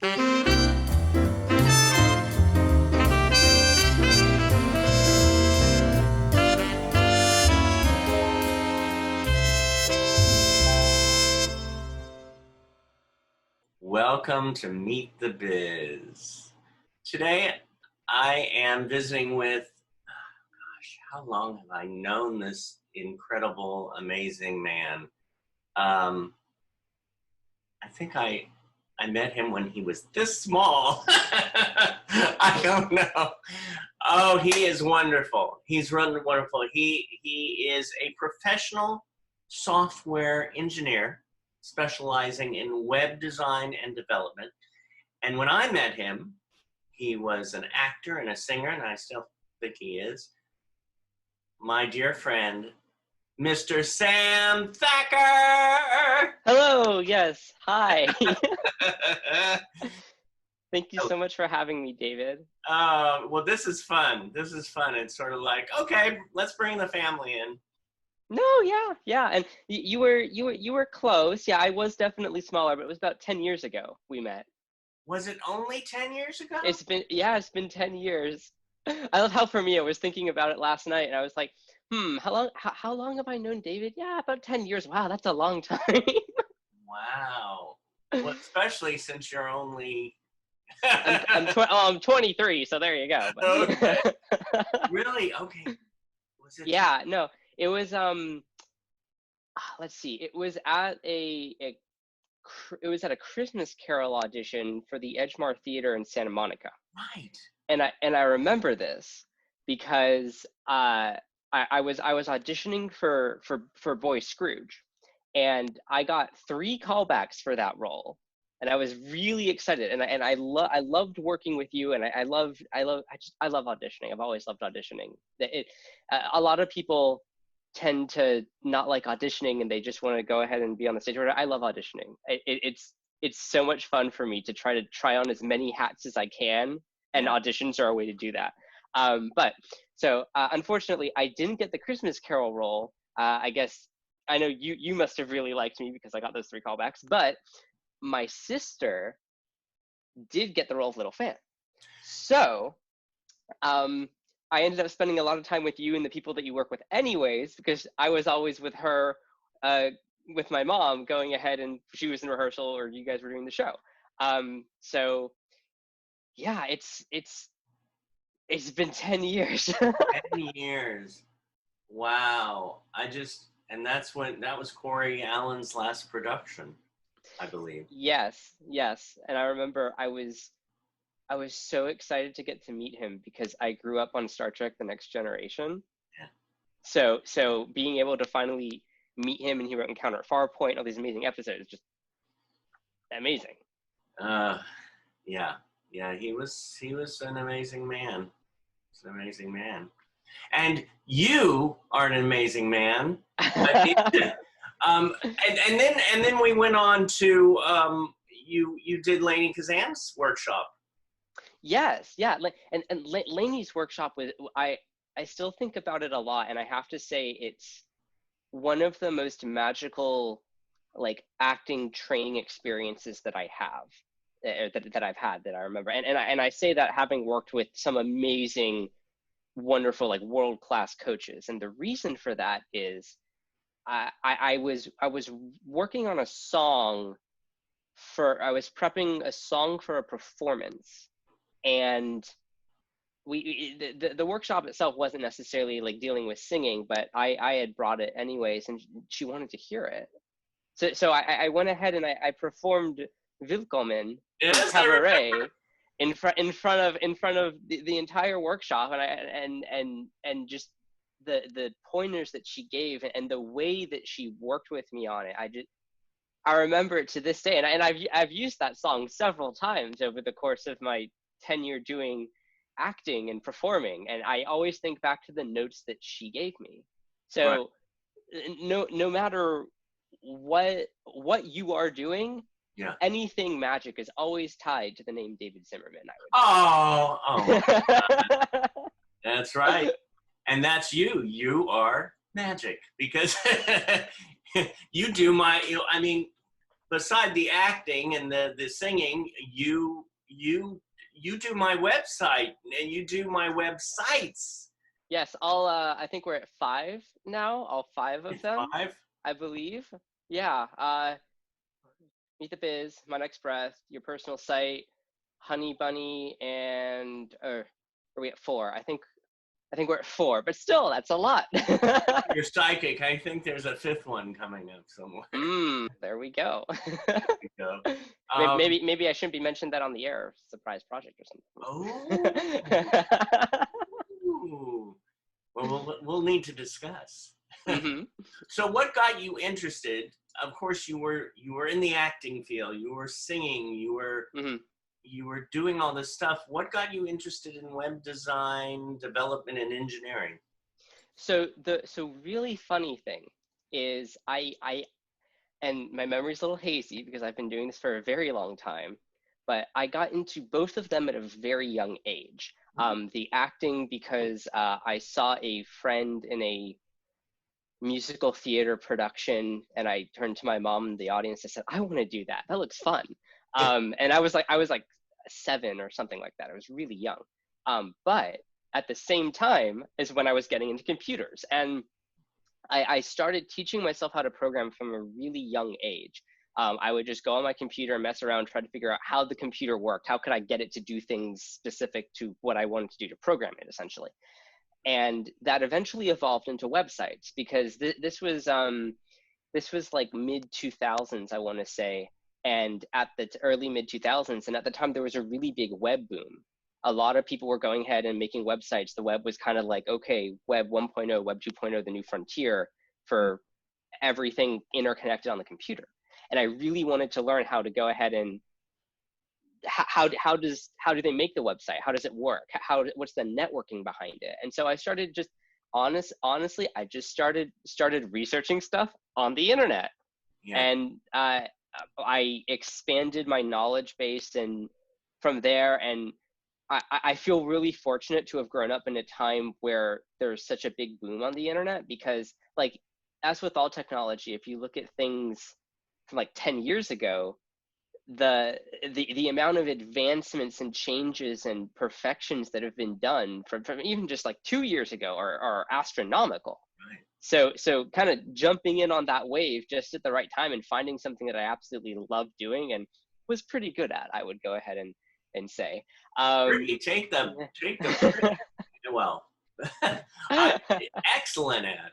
Welcome to Meet the Biz. Today, I am visiting with, how long have I known this incredible, amazing man? I think I met him when he was this small. I don't know. Oh, he is wonderful. He's wonderful. He is a professional software engineer specializing in web design and development. And when I met him, he was an actor and a singer, and I still think he is. My dear friend, Mr. Sam Thacker! Hello, yes, hi. Thank you so much for having me, David. Well, this is fun. This is fun. It's sort of like, okay, let's bring the family in. No, yeah, and you were close. Yeah, I was definitely smaller, but it was about 10 years ago we met. Was it only 10 years ago? It's been 10 years. I love how for me, I was thinking about it last night, and I was like, how long have I known David? Yeah, about 10 years. Wow, that's a long time. Wow. Well, especially since you're only... I'm 23, so there you go. Okay. Really? Okay. Was it? Yeah, no. It was let's see. It was at a Christmas Carol audition for the Edgemar Theater in Santa Monica. Right. And I remember this because I was auditioning for Boy Scrooge, and I got 3 callbacks for that role. And I was really excited, and I loved working with you, and I love auditioning. I've always loved auditioning. A lot of people tend to not like auditioning, and they just want to go ahead and be on the stage. I love auditioning. It's so much fun for me to try on as many hats as I can, and auditions are a way to do that. Unfortunately, I didn't get the Christmas Carol role. I guess I know you must have really liked me because I got those 3 callbacks, but my sister did get the role of Little Fan. So I ended up spending a lot of time with you and the people that you work with anyways, because I was always with her, with my mom, going ahead, and she was in rehearsal or you guys were doing the show. So yeah, it's been 10 years. 10 years. Wow. And that was Corey Allen's last production, I believe. Yes. And I remember I was so excited to get to meet him because I grew up on Star Trek: The Next Generation. Yeah. So being able to finally meet him, and he wrote Encounter at Farpoint, all these amazing episodes, just amazing. Yeah, he was an amazing man. He's an amazing man. And you are an amazing man. And then we went on to you did Lainey Kazan's workshop. Yes, yeah, and Lainey's workshop was I still think about it a lot, and I have to say it's one of the most magical acting training experiences that I have, that I've had, that I remember, and I say that having worked with some amazing, wonderful, world-class coaches, and the reason for that is I was working on a song I was prepping a song for a performance, and the workshop itself wasn't necessarily dealing with singing, but I had brought it anyways, and she wanted to hear it. So I went ahead and I performed Willkommen in Cabaret in front of the entire workshop, and just the pointers that she gave and the way that she worked with me on it. I remember it to this day, and I've used that song several times over the course of my tenure doing acting and performing, and I always think back to the notes that she gave me. So no matter what you are doing, anything magic is always tied to the name David Zimmerman, I would say. That's right. And that's you are magic, because you do beside the acting and the singing, you do my website and you do my websites. Yes, all I think we're at 5 now, all 5 of It's them, 5. I believe. Yeah, Meet the Biz, My Next Breath, Your Personal Site, Honey Bunny, and are we at 4? I think we're at 4, but still, that's a lot. You're psychic. I think there's a 5th one coming up somewhere. There we go. There we go. Maybe I shouldn't be mentioned that on the air, surprise project or something. Oh. Ooh. Well, we'll need to discuss. Mm-hmm. So what got you interested? Of course, you were in the acting field. You were singing. Mm-hmm. You were doing all this stuff. What got you interested in web design, development, and engineering? So really funny thing is and my memory's a little hazy because I've been doing this for a very long time, but I got into both of them at a very young age. The acting because I saw a friend in a musical theater production, and I turned to my mom in the audience and said, "I want to do that. That looks fun." And I was like 7 or something like that. I was really young. But at the same time is when I was getting into computers, and I started teaching myself how to program from a really young age. I would just go on my computer and mess around, try to figure out how the computer worked. How could I get it to do things specific to what I wanted to do to program it, essentially. And that eventually evolved into websites because this was like mid 2000s, I want to say, and at the early mid 2000s, and at the time there was a really big web boom. A lot of people were going ahead and making websites. The web was kind of like, okay, web 1.0, web 2.0, the new frontier for everything interconnected on the computer. And I really wanted to learn how to go ahead and how do they make the website? How does it work? What's the networking behind it? And so I started just honestly, I just started researching stuff on the internet. Yeah. And I expanded my knowledge base, and from there, and I feel really fortunate to have grown up in a time where there's such a big boom on the internet, because like, as with all technology, if you look at things from like 10 years ago, the amount of advancements and changes and perfections that have been done from even just like 2 years ago are astronomical. Right. So kind of jumping in on that wave just at the right time and finding something that I absolutely love doing and was pretty good at, I would go ahead and say. Take the well, I'm excellent at.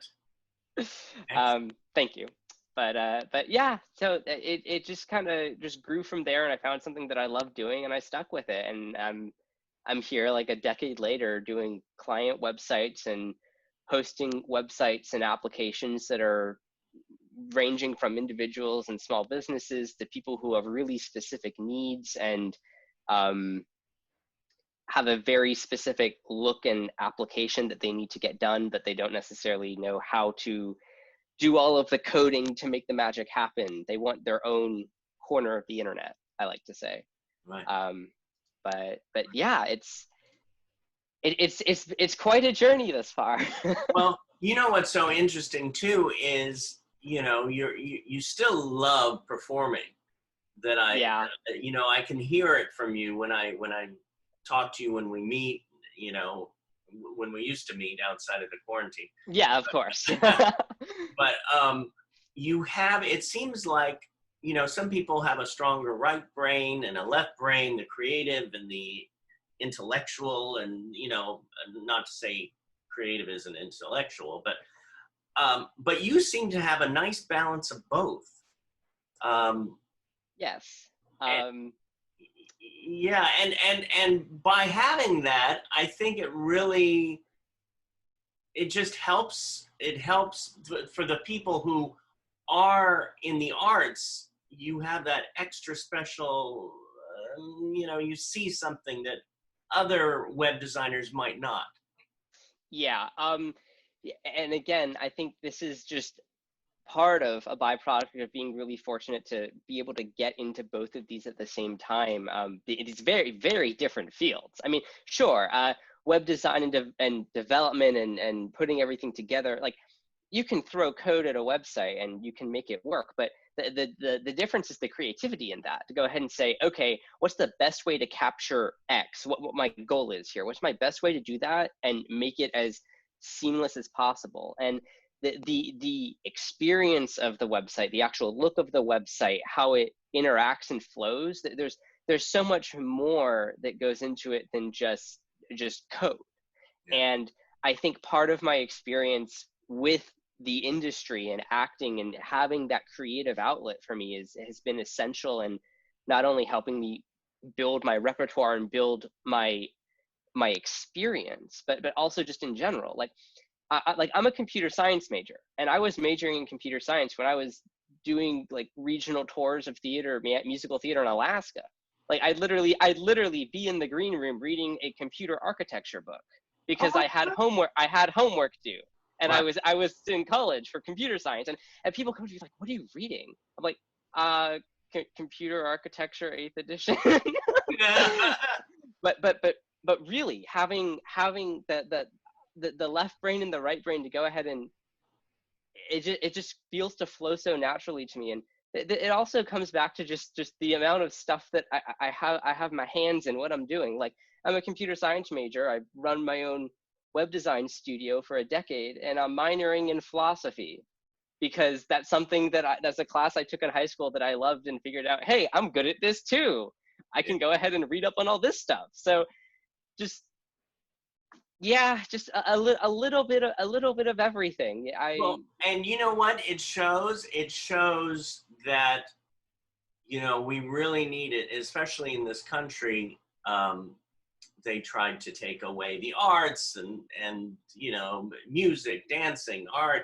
Thank you. But yeah, so it just kind of just grew from there, and I found something that I love doing, and I stuck with it. And I'm here like a decade later doing client websites and hosting websites and applications that are ranging from individuals and small businesses to people who have really specific needs and have a very specific look and application that they need to get done, but they don't necessarily know how to do all of the coding to make the magic happen. They want their own corner of the internet, I like to say. Right. But yeah, it's quite a journey this far. Well, you know what's so interesting too is, you know, you still love performing. That you know, I can hear it from you when I talk to you, when we meet, you know, when we used to meet outside of the quarantine. Yeah, of course. But you have, it seems like, you know, some people have a stronger right brain and a left brain, the creative and the intellectual, and, you know, not to say creative isn't intellectual, but you seem to have a nice balance of both. Yes. Yeah, and by having that, I think it just helps. It helps for the people who are in the arts. You have that extra special, you know, you see something that other web designers might not. Yeah. And again, I think this is just part of a byproduct of being really fortunate to be able to get into both of these at the same time. It is very, very different fields. I mean, sure, web design and development and putting everything together, like you can throw code at a website and you can make it work, but the difference is the creativity in that, to go ahead and say, okay, what's the best way to capture X? What my goal is here? What's my best way to do that and make it as seamless as possible? And the experience of the website, the actual look of the website, how it interacts and flows, there's so much more that goes into it than just code. Yeah. And I think part of my experience with the industry and acting and having that creative outlet for me has been essential in not only helping me build my repertoire and build my experience, but also just in general. Like I'm a computer science major, and I was majoring in computer science when I was doing like regional tours of theater, musical theater in Alaska. Like I'd literally be in the green room reading a computer architecture book because I had homework due. And Wow. I was in college for computer science, and people come to me like, "What are you reading?" I'm like, computer architecture 8th edition." but really having the left brain and the right brain to go ahead, and it just feels to flow so naturally to me. And it also comes back to just the amount of stuff that I have my hands in what I'm doing. Like I'm a computer science major. I run my own web design studio for a decade, and I'm minoring in philosophy because that's something that's a class I took in high school that I loved, and figured out, hey, I'm good at this too. I can go ahead and read up on all this stuff. So just, yeah, just a little bit of everything. Well, and you know what? It shows that, we really need it, especially in this country. They tried to take away the arts and music, dancing, art,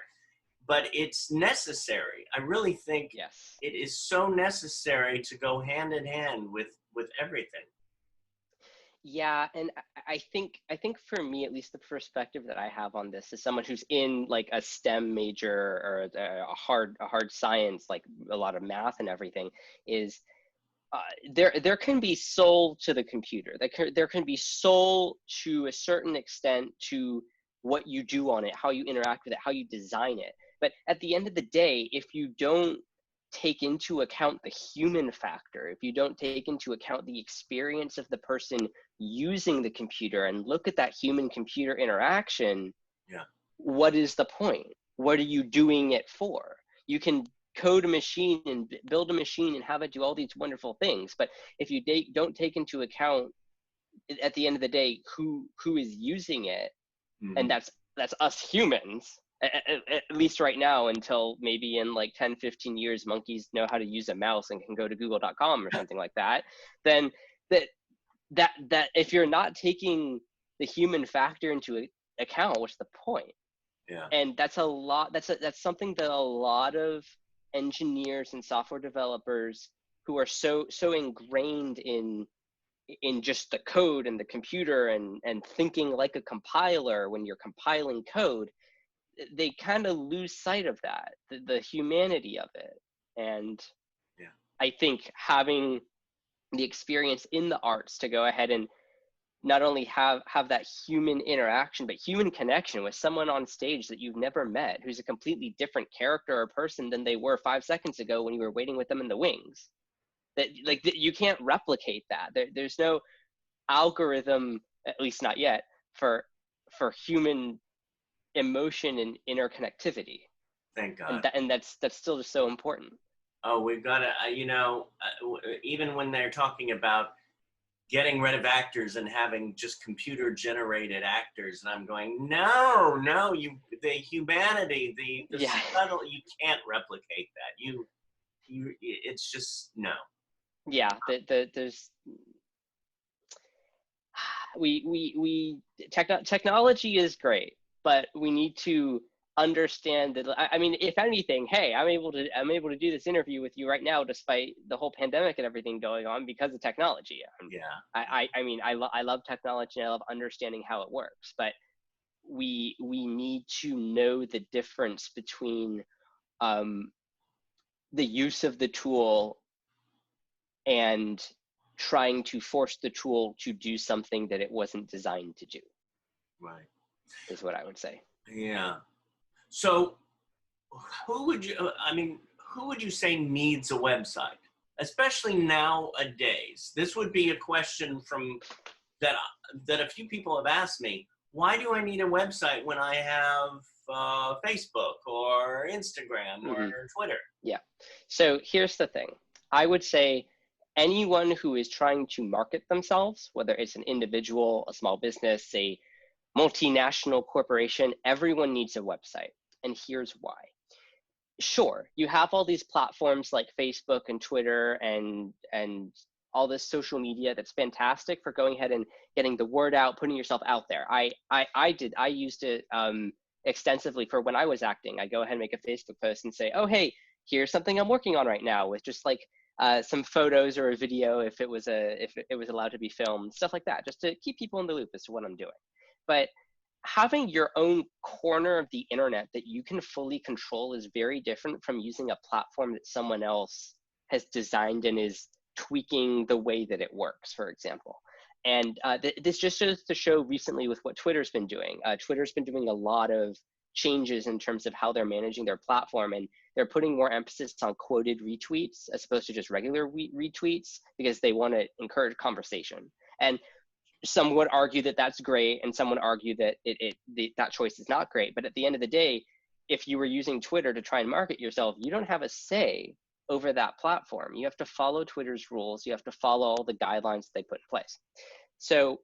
but it's necessary. I really think yes. it is so necessary to go hand in hand with everything. Yeah, and I think for me, at least, the perspective that I have on this, as someone who's in like a STEM major or a hard science, like a lot of math and everything, is there can be soul to the computer. There can be soul to a certain extent to what you do on it, how you interact with it, how you design it. But at the end of the day, if you don't take into account the human factor, if you don't take into account the experience of the person using the computer and look at that human computer interaction, Yeah. what is the point? What are you doing it for? You can code a machine and build a machine and have it do all these wonderful things, but if you don't take into account at the end of the day who is using it, and Mm-hmm. that's us humans, at least right now, until maybe in like 10-15 years monkeys know how to use a mouse and can go to google.com or something like that, then that if you're not taking the human factor into account, what's the point? Yeah. And that's something that a lot of engineers and software developers who are so ingrained in just the code and the computer and thinking like a compiler when you're compiling code, they kind of lose sight of that, the humanity of it. And Yeah. I think having the experience in the arts to go ahead and not only have that human interaction, but human connection with someone on stage that you've never met, who's a completely different character or person than they were 5 seconds ago when you were waiting with them in the wings. That you can't replicate that. There's no algorithm, at least not yet, for human emotion and interconnectivity. Thank God. And that's still just so important. Oh, we've got to, even when they're talking about getting rid of actors and having just computer generated actors, and I'm going, no, the humanity, the Yeah. subtle, you can't replicate that. It's just no. Yeah, there's technology is great, but we need to understand that. I mean, if anything, hey, I'm able to do this interview with you right now despite the whole pandemic and everything going on because of technology. Yeah. I mean, I love technology and I love understanding how it works, but we need to know the difference between the use of the tool and trying to force the tool to do something that it wasn't designed to do. Right. Is what I would say. Yeah. So who would you, I mean, who would you say needs a website, especially nowadays? This would be a question from that that a few people have asked me. Why do I need a website when I have Facebook or Instagram or Twitter? Yeah. So here's the thing. I would say anyone who is trying to market themselves, whether it's an individual, a small business, a multinational corporation, everyone needs a website. And here's why. Sure, you have all these platforms like Facebook and Twitter and all this social media that's fantastic for going ahead and getting the word out, putting yourself out there. I used it extensively for when I was acting. I go ahead and make a Facebook post and say, oh hey, here's something I'm working on right now, with just like some photos or a video if it was allowed to be filmed, stuff like that, just to keep people in the loop as to what I'm doing. But having your own corner of the internet that you can fully control is very different from using a platform that someone else has designed and is tweaking the way that it works, for example. And this just goes to show recently with what Twitter's been doing. Twitter's been doing a lot of changes in terms of how they're managing their platform, and they're putting more emphasis on quoted retweets as opposed to just regular retweets, because they want to encourage conversation. And some would argue that that's great, and some would argue that that choice is not great. But at the end of the day, if you were using Twitter to try and market yourself, you don't have a say over that platform. You have to follow Twitter's rules. You have to follow all the guidelines they put in place. So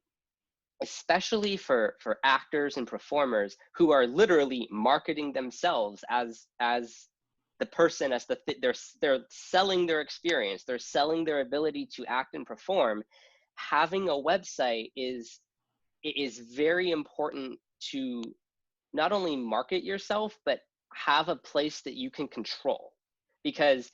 especially for actors and performers who are literally marketing themselves as the person, as they're selling their experience, they're selling their ability to act and perform, having a website is very important to not only market yourself, but have a place that you can control. Because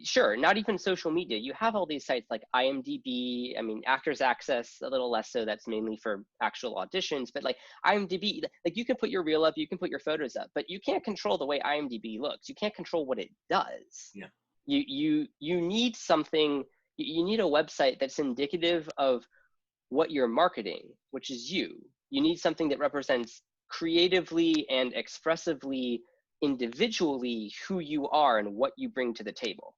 sure, not even social media, you have all these sites like IMDb, I mean, Actors Access, a little less so, that's mainly for actual auditions, but like IMDb, like you can put your reel up, you can put your photos up, but you can't control the way IMDb looks. You can't control what it does. Yeah. You need something, you need a website that's indicative of what you're marketing, which is you. You need something that represents creatively and expressively, individually, who you are and what you bring to the table.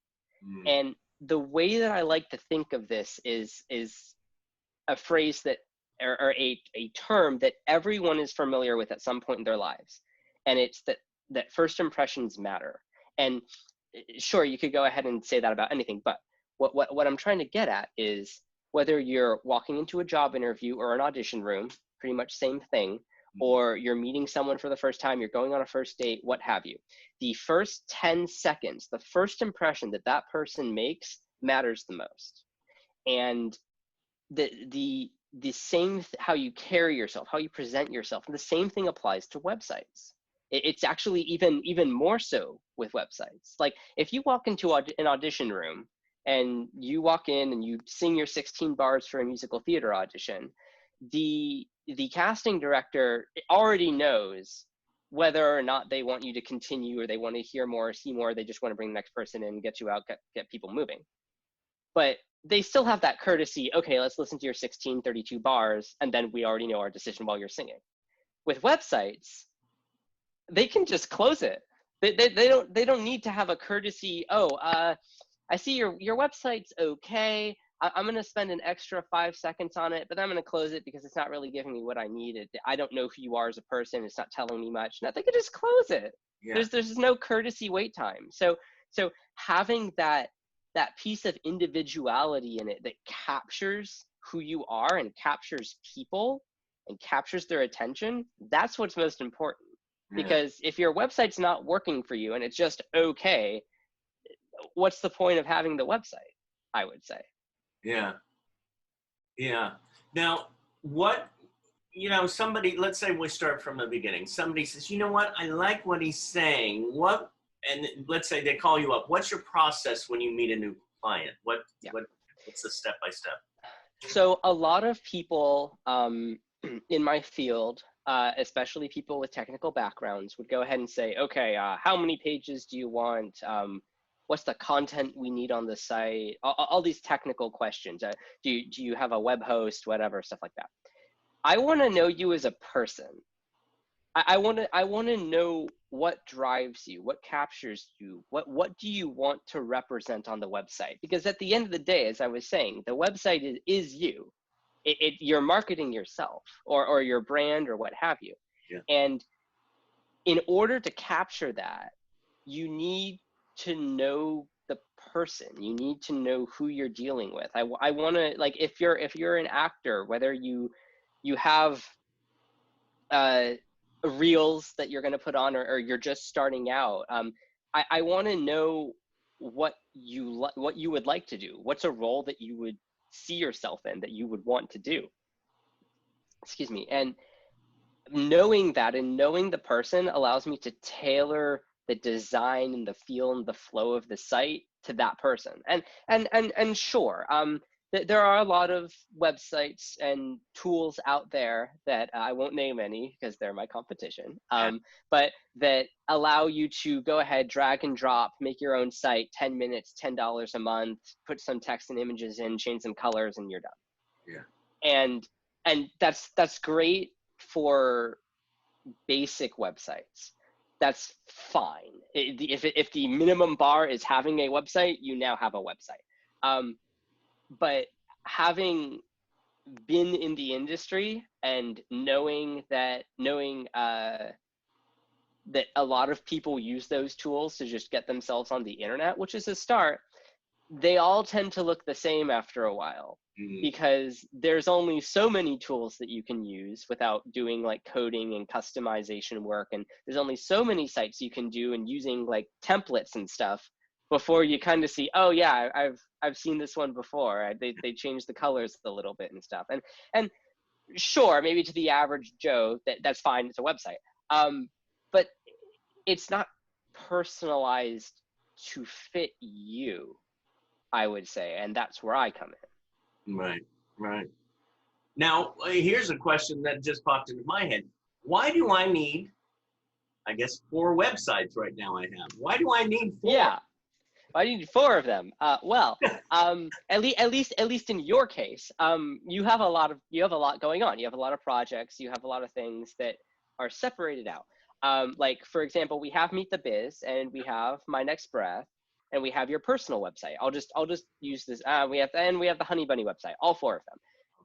And the way that I like to think of this is a phrase that, or a term that everyone is familiar with at some point in their lives. And it's that first impressions matter. And sure, you could go ahead and say that about anything, but what I'm trying to get at is, whether you're walking into a job interview or an audition room, pretty much same thing, or you're meeting someone for the first time, you're going on a first date, what have you. The first 10 seconds, the first impression that person makes matters the most. And the same, how you carry yourself, how you present yourself, and the same thing applies to websites. It's actually even more so with websites. Like if you walk into an audition room, and you walk in and you sing your 16 bars for a musical theater audition, the casting director already knows whether or not they want you to continue, or they want to hear more or see more, they just want to bring the next person in, get you out, get people moving. But they still have that courtesy, okay, let's listen to your 1632 bars, and then we already know our decision while you're singing. With websites, they can just close it. They don't need to have a courtesy, I see your website's okay. I'm going to spend an extra 5 seconds on it, but then I'm going to close it because it's not really giving me what I needed. I don't know who you are as a person. It's not telling me much. No, they could just close it. Yeah. There's no courtesy wait time. So having that piece of individuality in it that captures who you are and captures people and captures their attention, that's what's most important. Yeah. Because if your website's not working for you and it's just okay, what's the point of having the website, I would say. Yeah. Now, somebody, let's say we start from the beginning. Somebody says, you know what, I like what he's saying. And let's say they call you up. What's your process when you meet a new client? What's the step-by-step? So a lot of people in my field, especially people with technical backgrounds, would go ahead and say, okay, how many pages do you want? What's the content we need on the site? All these technical questions. Do you have a web host, whatever, stuff like that. I want to know you as a person. I want to know what drives you, what captures you, what do you want to represent on the website? Because at the end of the day, as I was saying, the website is you. You're marketing yourself or your brand or what have you. Yeah. And in order to capture that, you need to know the person. You need to know who you're dealing with. I want to, like, if you're an actor, whether you have reels that you're going to put on, or you're just starting out, I want to know what what you would like to do. What's a role that you would see yourself in, that you would want to do? Excuse me. And knowing that and knowing the person allows me to tailor the design and the feel and the flow of the site to that person. And sure, there are a lot of websites and tools out there that I won't name any because they're my competition, but that allow you to go ahead, drag and drop, make your own site, 10 minutes, $10 a month, put some text and images in, change some colors, and you're done. Yeah. And that's great for basic websites. That's fine. If the minimum bar is having a website, you now have a website. But having been in the industry and knowing that a lot of people use those tools to just get themselves on the internet, which is a start, they all tend to look the same after a while. Because there's only so many tools that you can use without doing like coding and customization work, and there's only so many sites you can do and using like templates and stuff before you kind of see, oh yeah, I've seen this one before. They changed the colors a little bit and stuff. And sure, maybe to the average Joe that's fine, it's a website. But it's not personalized to fit you, I would say, and that's where I come in. Right, right. Now, here's a question that just popped into my head. Why do I need, I guess, 4 websites right now I have? Why do I need 4? Yeah. Why do you need 4 of them? Well, at least in your case, you have a lot going on. You have a lot of projects. You have a lot of things that are separated out. Like, for example, we have Meet the Biz, and we have My Next Breath, and we have your personal website. I'll just use this. We have the Honey Bunny website. All 4 of them.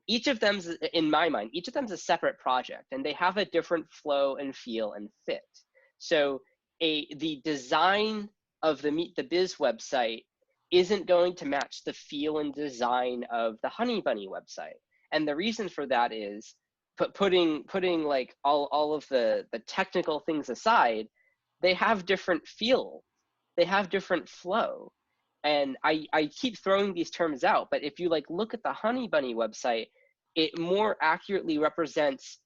Each of them, in my mind, each of them is a separate project, and they have a different flow and feel and fit. So the design of the Meet the Biz website isn't going to match the feel and design of the Honey Bunny website. And the reason for that is putting like all of the technical things aside, they have different feel, they have different flow. And I keep throwing these terms out, but if you like look at the Honey Bunny website, it more accurately represents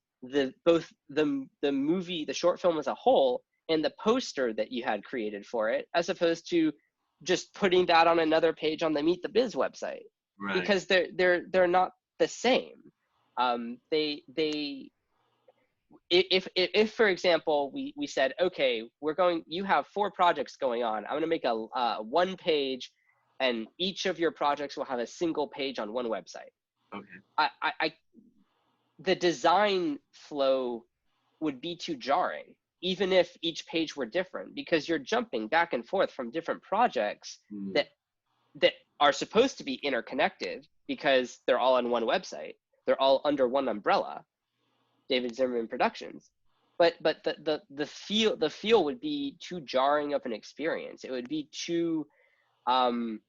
both the movie, the short film as a whole, and the poster that you had created for it, as opposed to just putting that on another page on the Meet the Biz website. Right. Because they're not the same. If for example we said, okay, you have 4 projects going on, I'm going to make a 1 page, and each of your projects will have a single page on one website. Okay. The design flow would be too jarring, even if each page were different, because you're jumping back and forth from different projects that are supposed to be interconnected because they're all on one website. They're all under one umbrella, David Zimmerman Productions. But the feel would be too jarring of an experience. It would be too I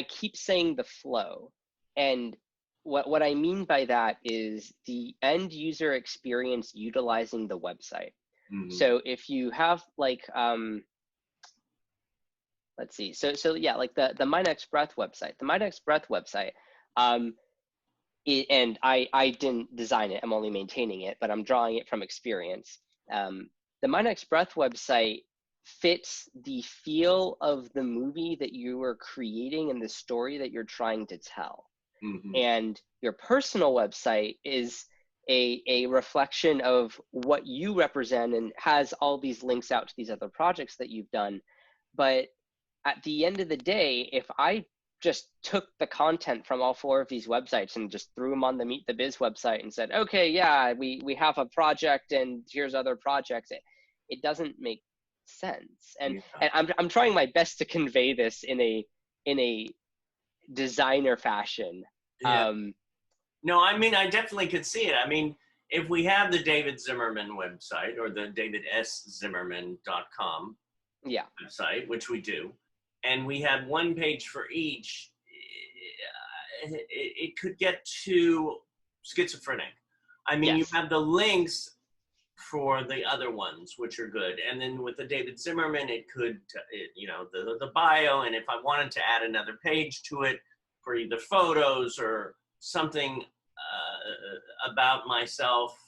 keep saying the flow, and what I mean by that is the end user experience utilizing the website. So if you have like let's see, so yeah, like the My Next Breath website. The My Next Breath website, and I didn't design it, I'm only maintaining it, but I'm drawing it from experience. The My Next Breath website fits the feel of the movie that you are creating and the story that you're trying to tell. And your personal website is a reflection of what you represent and has all these links out to these other projects that you've done. But at the end of the day, if I just took the content from all four of these websites and just threw them on the Meet the Biz website and said, okay, yeah, we have a project and here's other projects. It doesn't make sense. And I'm trying my best to convey this in a designer fashion. Yeah. No, I mean, I definitely could see it. I mean, if we have the David Zimmerman website or the davidszimmerman.com Yeah. website, which we do, and we had one page for each, it could get too schizophrenic. I mean, you Yes. have the links for the other ones, which are good. And then with the David Zimmerman, it could, the bio. And if I wanted to add another page to it for either photos or something about myself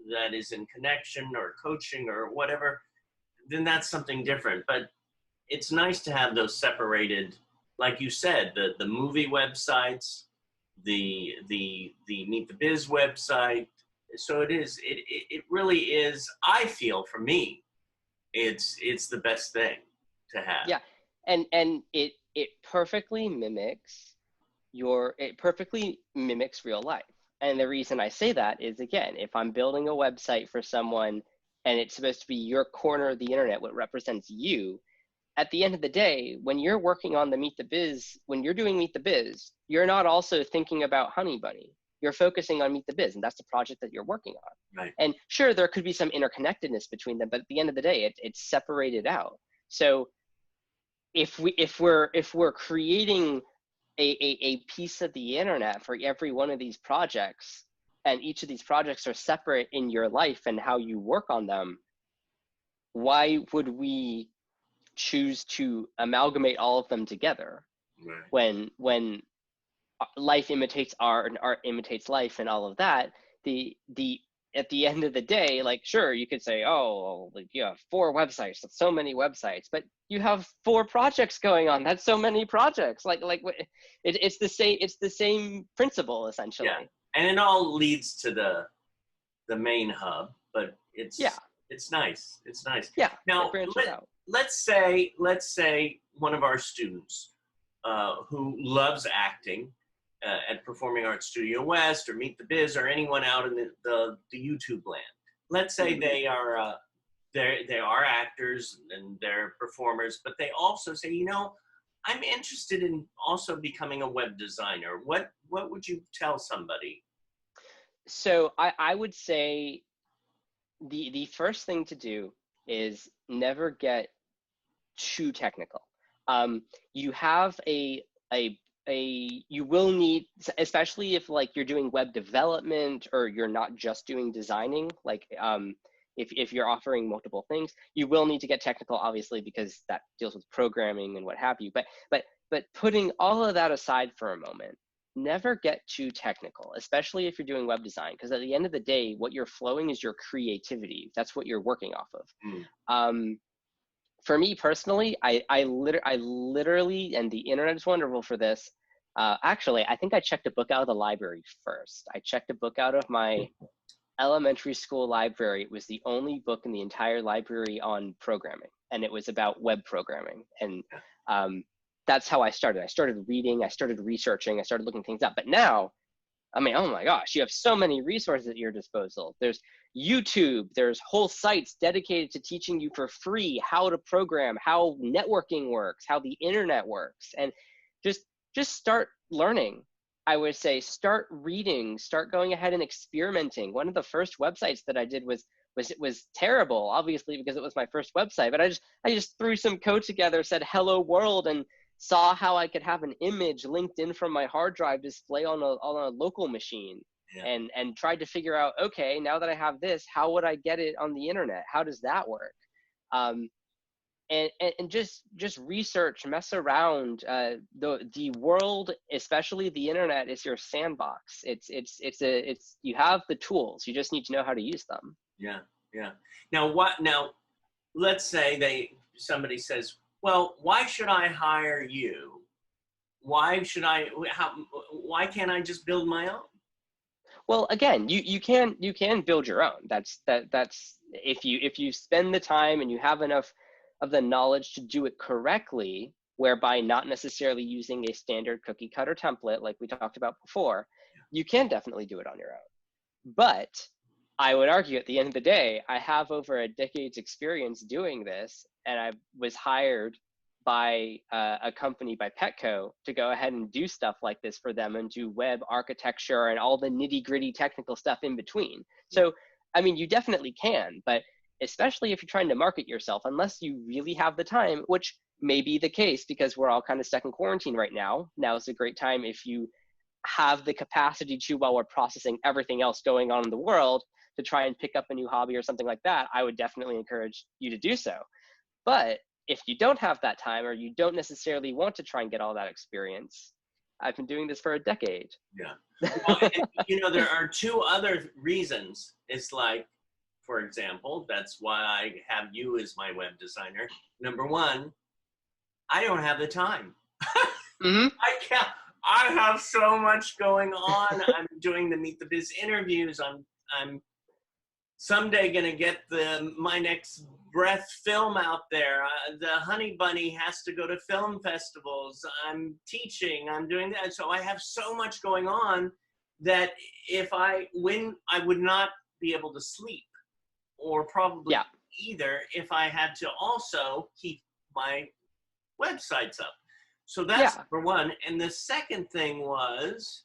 that is in connection or coaching or whatever, then that's something different. But it's nice to have those separated, like you said, the movie websites, the Meet the Biz website. So it really is, I feel, for me, it's the best thing to have. Yeah. And it perfectly mimics real life. And the reason I say that is, again, if I'm building a website for someone and it's supposed to be your corner of the internet, what represents you, at the end of the day, when you're working on the Meet the Biz, when you're doing Meet the Biz, you're not also thinking about Honey Bunny. You're focusing on Meet the Biz, and that's the project that you're working on. Right. And sure, there could be some interconnectedness between them, but at the end of the day, it's separated out. So if we're creating a piece of the internet for every one of these projects, and each of these projects are separate in your life and how you work on them, why would we choose to amalgamate all of them together? Right. When life imitates art and art imitates life and all of that, the at the end of the day, like, sure, you could say, oh, like, you have 4 websites, that's so many websites, but you have 4 projects going on, that's so many projects. It's the same principle, essentially. Yeah, and it all leads to the main hub, but it's nice. It's nice. Yeah. Now, let's say one of our students who loves acting at Performing Arts Studio West or Meet the Biz or anyone out in the YouTube land. Let's say they are actors and they're performers, but they also say, I'm interested in also becoming a web designer. What would you tell somebody? So I would say the first thing to do is never get too technical. You have you will need, especially if like you're doing web development or you're not just doing designing, like if you're offering multiple things, you will need to get technical, obviously, because that deals with programming and what have you. But putting all of that aside for a moment, never get too technical, especially if you're doing web design, because at the end of the day, what you're flowing is your creativity. That's what you're working off of. For me personally, I literally, and the internet is wonderful for this. Actually, I think I checked a book out of the library first. I checked a book out of my elementary school library. It was the only book in the entire library on programming, and it was about web programming. And that's how I started. I started reading, I started researching, I started looking things up. But now, I mean, oh my gosh, you have so many resources at your disposal. There's YouTube, there's whole sites dedicated to teaching you for free how to program, how networking works, how the internet works. And just start learning. I would say start reading, start going ahead and experimenting. One of the first websites that I did was terrible, obviously, because it was my first website, but I just threw some code together, said hello world, and saw how I could have an image linked in from my hard drive display on a local machine. Yeah. And tried to figure out, okay, now that I have this, how would I get it on the internet? How does that work? And just research, mess around. The world, especially the internet, is your sandbox. It's you have the tools. You just need to know how to use them. Yeah. Now let's say somebody says, well, why should I hire you? Why can't I just build my own? Well, again, you can build your own. That's if you spend the time and you have enough of the knowledge to do it correctly, whereby not necessarily using a standard cookie cutter template like we talked about before, you can definitely do it on your own. But I would argue at the end of the day, I have over a decade's experience doing this, and I was hired by a company, by Petco, to go ahead and do stuff like this for them and do web architecture and all the nitty gritty technical stuff in between. So, I mean, you definitely can, but especially if you're trying to market yourself, unless you really have the time, which may be the case because we're all kind of stuck in quarantine right now. Now is a great time if you have the capacity to, while we're processing everything else going on in the world, to try and pick up a new hobby or something like that. I would definitely encourage you to do so. But if you don't have that time, or you don't necessarily want to try and get all that experience, I've been doing this for a decade. Yeah. Well, and, you know, there are two other reasons. It's like, for example, that's why I have you as my web designer. Number one, I don't have the time. Mm-hmm. I can't. I have so much going on. I'm doing the Meet the Biz interviews. I'm someday gonna get my next breath film out there. The Honey Bunny has to go to film festivals. I'm teaching. I'm doing that. So I have so much going on that I would not be able to sleep, or probably either, if I had to also keep my websites up. So that's number one. And the second thing was,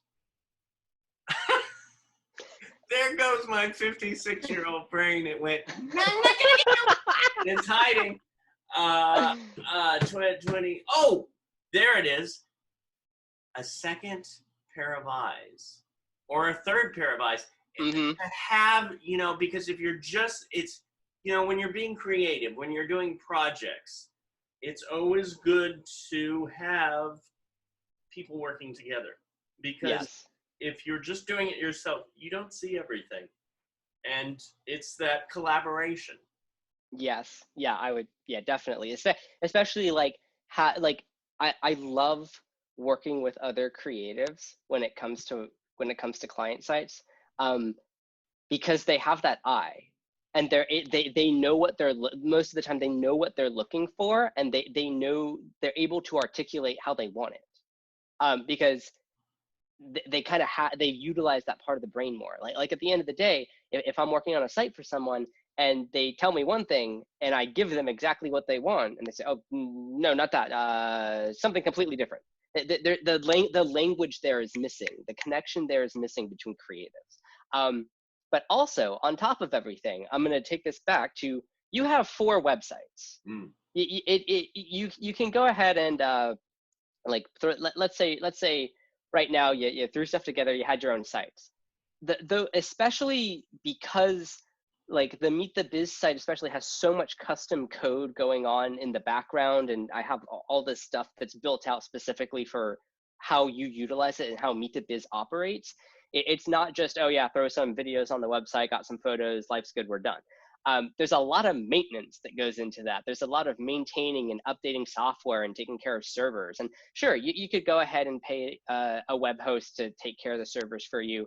there goes my 56-year-old brain. It went, it's hiding. 20. Oh, there it is. A second pair of eyes, or a third pair of eyes. Mm-hmm. To have, you know, because if you're just, it's, you know, when you're being creative, when you're doing projects, it's always good to have people working together, because if you're just doing it yourself, you don't see everything, and it's that collaboration. Yes. Yeah, I would. Yeah, definitely. Especially like I love working with other creatives when it comes to client sites, because they have that eye, and they know what most of the time they know what they're looking for, and they know, they're able to articulate how they want it, because they kind of they utilize that part of the brain more. Like at the end of the day, if I'm working on a site for someone and they tell me one thing and I give them exactly what they want, and they say, oh no, not that, something completely different. The language there is missing. The connection there is missing between creatives. But also, on top of everything, I'm going to take this back to, you have 4 websites. You can go ahead and let's say right now you threw stuff together, you had your own sites. Especially because like the Meet the Biz site especially has so much custom code going on in the background, and I have all this stuff that's built out specifically for how you utilize it and how Meet the Biz operates. It's not just, oh yeah, throw some videos on the website, got some photos, life's good, we're done. There's a lot of maintenance that goes into that. There's a lot of maintaining and updating software and taking care of servers. And sure, you could go ahead and pay a web host to take care of the servers for you.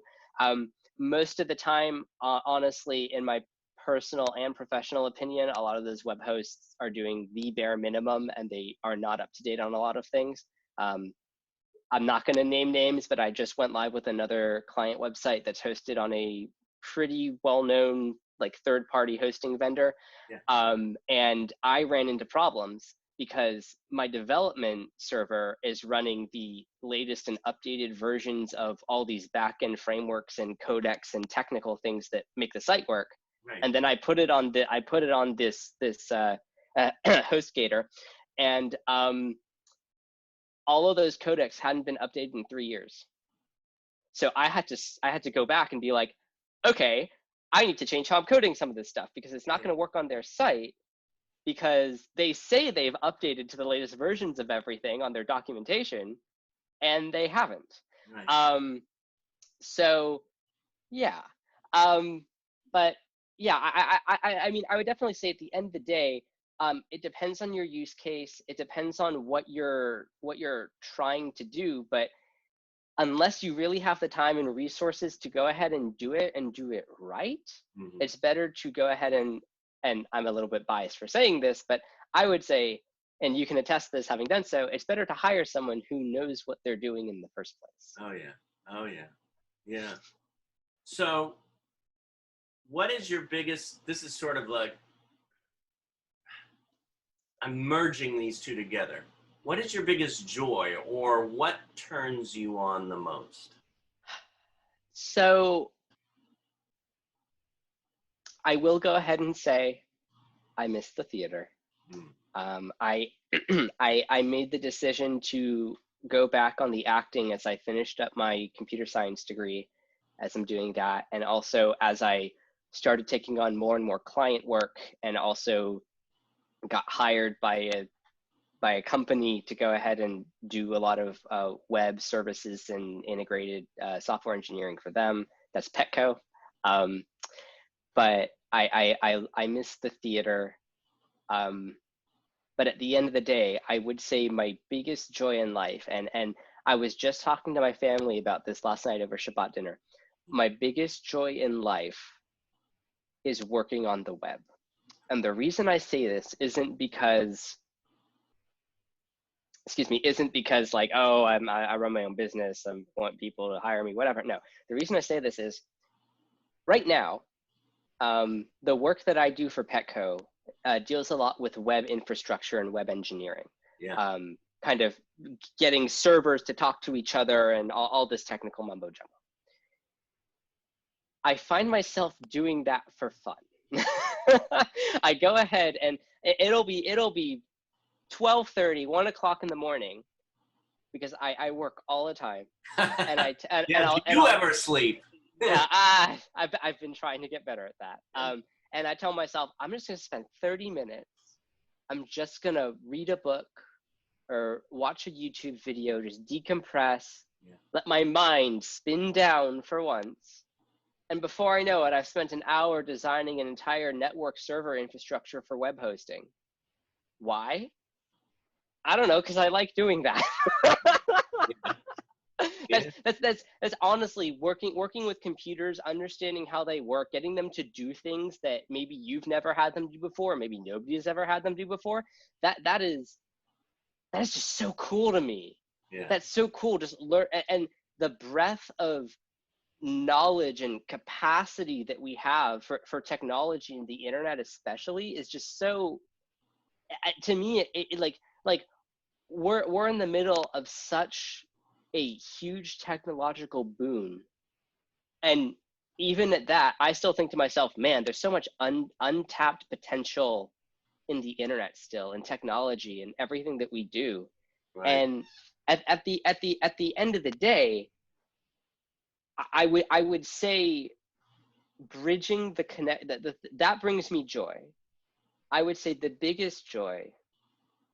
Most of the time, honestly, in my personal and professional opinion, a lot of those web hosts are doing the bare minimum, and they are not up to date on a lot of things. I'm not going to name names, but I just went live with another client website that's hosted on a pretty well-known like third-party hosting vendor. And I ran into problems because my development server is running the latest and updated versions of all these back-end frameworks and codecs and technical things that make the site work. Right. And then I put it on this HostGator, and all of those codecs hadn't been updated in 3 years. So I had to go back and be like, okay, I need to change how I'm coding some of this stuff, because it's not going to work on their site, because they say they've updated to the latest versions of everything on their documentation, and they haven't. Right. So yeah. But yeah, I mean, I would definitely say at the end of the day, it depends on your use case. It depends on what you're trying to do. But unless you really have the time and resources to go ahead and do it right, it's better to go ahead and I'm a little bit biased for saying this, but I would say and you can attest this having done so, it's better to hire someone who knows what they're doing in the first place. Oh yeah. Oh yeah. Yeah. So what is your biggest, this is sort of like, I'm merging these two together. What is your biggest joy, or what turns you on the most? So I will go ahead and say I miss the theater. I I made the decision to go back on the acting as I finished up my computer science degree, as I'm doing that, and also as I started taking on more and more client work, and also got hired by a company to go ahead and do a lot of web services and integrated software engineering for them. That's Petco. But I miss the theater. But at the end of the day, I would say my biggest joy in life, and I was just talking to my family about this last night over Shabbat dinner. My biggest joy in life is working on the web. And the reason I say this isn't because like, oh, I run my own business, I want people to hire me, whatever. No, the reason I say this is right now, the work that I do for Petco deals a lot with web infrastructure and web engineering. Yeah. Kind of getting servers to talk to each other and all this technical mumbo jumbo. I find myself doing that for fun. I go ahead and it'll be 12:30, 1 o'clock in the morning, because I work all the time. And do you ever sleep? Yeah, I've been trying to get better at that. And I tell myself, I'm just gonna spend 30 minutes. I'm just gonna read a book or watch a YouTube video, just decompress, let my mind spin down for once. And before I know it, I've spent an hour designing an entire network server infrastructure for web hosting. Why? I don't know, because I like doing that. That's honestly working with computers, understanding how they work, getting them to do things that maybe you've never had them do before, maybe nobody has ever had them do before. That is just so cool to me. Yeah. That's so cool. Just learn, and the breadth of knowledge and capacity that we have for technology and the internet especially is just so, to me, it like we're in the middle of such a huge technological boom, and even at that, I still think to myself, man, there's so much untapped potential in the internet still, in technology and everything that we do. Right. And at the end of the day, I would say bridging the connect that brings me joy. I would say the biggest joy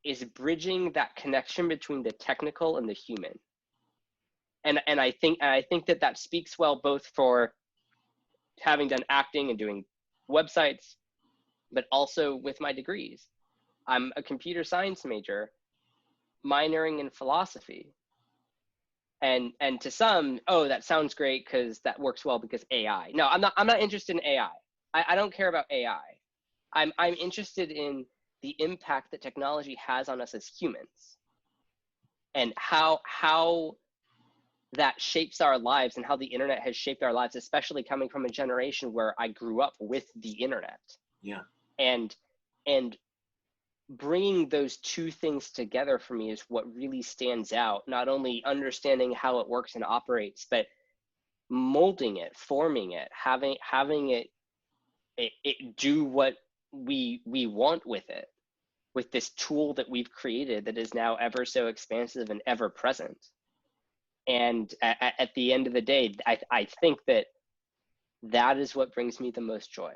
is bridging that connection between the technical and the human. And I think that speaks well both for having done acting and doing websites, but also with my degrees. I'm a computer science major, minoring in philosophy. And to some, oh, that sounds great because that works well because AI. No, I'm not interested in AI. I don't care about AI. I'm interested in the impact that technology has on us as humans, and how that shapes our lives, and how the internet has shaped our lives, especially coming from a generation where I grew up with the internet. Yeah. And bringing those two things together for me is what really stands out. Not only understanding how it works and operates, but molding it, forming it, having it do what we want with it, with this tool that we've created that is now ever so expansive and ever present. And at the end of the day, I think that is what brings me the most joy.